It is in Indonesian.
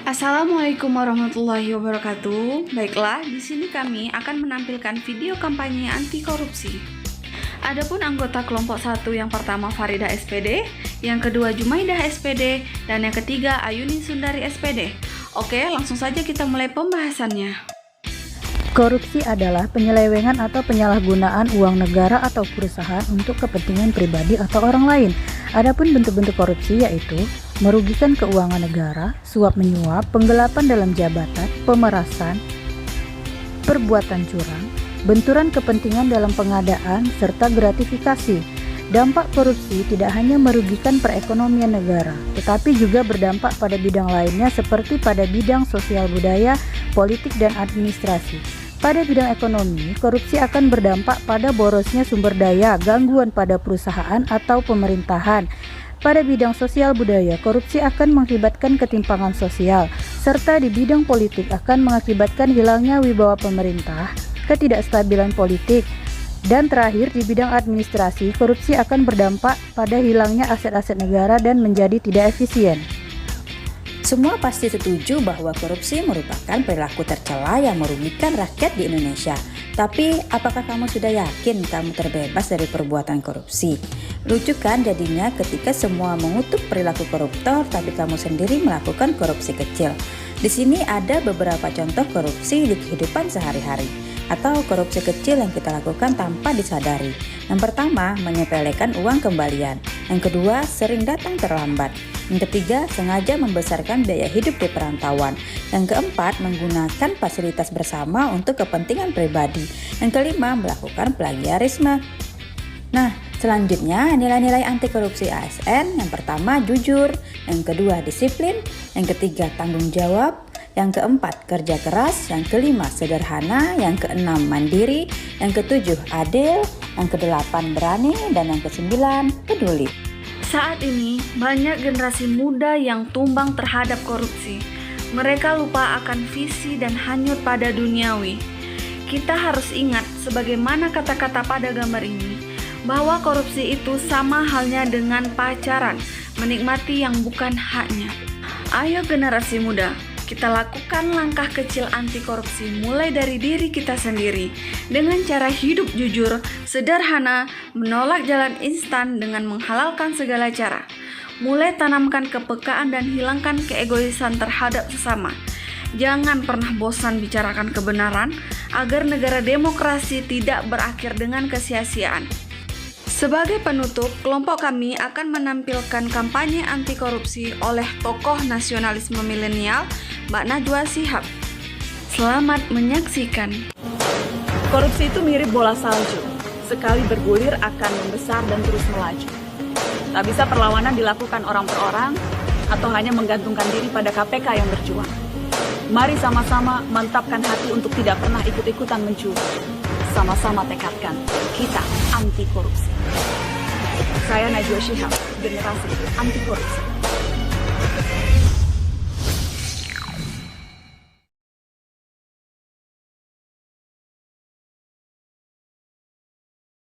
Assalamualaikum warahmatullahi wabarakatuh. Baiklah, di sini kami akan menampilkan video kampanye anti korupsi. Adapun anggota kelompok 1 yang pertama Farida SPD, yang kedua Jumaidah SPD, dan yang ketiga Ayuni Sundari SPD. Oke, langsung saja kita mulai pembahasannya. Korupsi adalah penyelewengan atau penyalahgunaan uang negara atau perusahaan untuk kepentingan pribadi atau orang lain. Adapun bentuk-bentuk korupsi yaitu merugikan keuangan negara, suap-menyuap, penggelapan dalam jabatan, pemerasan, perbuatan curang, benturan kepentingan dalam pengadaan, serta gratifikasi. Dampak korupsi tidak hanya merugikan perekonomian negara, tetapi juga berdampak pada bidang lainnya seperti pada bidang sosial budaya, politik, dan administrasi. Pada bidang ekonomi, korupsi akan berdampak pada borosnya sumber daya, gangguan pada perusahaan atau pemerintahan. Pada bidang sosial budaya, korupsi akan mengakibatkan ketimpangan sosial, serta di bidang politik akan mengakibatkan hilangnya wibawa pemerintah, ketidakstabilan politik, dan terakhir di bidang administrasi, korupsi akan berdampak pada hilangnya aset-aset negara dan menjadi tidak efisien. Semua pasti setuju bahwa korupsi merupakan perilaku tercela yang merugikan rakyat di Indonesia. Tapi, apakah kamu sudah yakin kamu terbebas dari perbuatan korupsi? Lucu kan jadinya ketika semua mengutuk perilaku koruptor, tapi kamu sendiri melakukan korupsi kecil. Di sini ada beberapa contoh korupsi di kehidupan sehari-hari, atau korupsi kecil yang kita lakukan tanpa disadari. Yang pertama, menyepelekan uang kembalian. Yang kedua, sering datang terlambat. Yang ketiga, sengaja membesarkan biaya hidup di perantauan. Yang keempat, menggunakan fasilitas bersama untuk kepentingan pribadi. Yang kelima, melakukan plagiarisme. Nah, selanjutnya nilai-nilai anti korupsi ASN. Yang pertama, jujur. Yang kedua, disiplin. Yang ketiga, tanggung jawab. Yang keempat, kerja keras. Yang kelima, sederhana. Yang keenam, mandiri. Yang ketujuh, adil. Yang kedelapan, berani. Dan yang kesembilan, peduli. Saat ini, banyak generasi muda yang tumbang terhadap korupsi. Mereka lupa akan visi dan hanyut pada duniawi. Kita harus ingat, sebagaimana kata-kata pada gambar ini, bahwa korupsi itu sama halnya dengan pacaran, menikmati yang bukan haknya. Ayo generasi muda, kita lakukan langkah kecil anti korupsi mulai dari diri kita sendiri dengan cara hidup jujur, sederhana, menolak jalan instan dengan menghalalkan segala cara. Mulai tanamkan kepekaan dan hilangkan keegoisan terhadap sesama. Jangan pernah bosan bicarakan kebenaran agar negara demokrasi tidak berakhir dengan kesia-siaan. Sebagai penutup, kelompok kami akan menampilkan kampanye anti korupsi oleh tokoh nasionalisme milenial, Mbak Najwa Shihab. Selamat menyaksikan. Korupsi itu mirip bola salju. Sekali bergulir akan membesar dan terus melaju. Tak bisa perlawanan dilakukan orang per orang atau hanya menggantungkan diri pada KPK yang berjuang. Mari sama-sama mantapkan hati untuk tidak pernah ikut-ikutan mencuri. Sama-sama tekadkan, kita anti korupsi. Saya Najwa Shihab, generasi anti korupsi.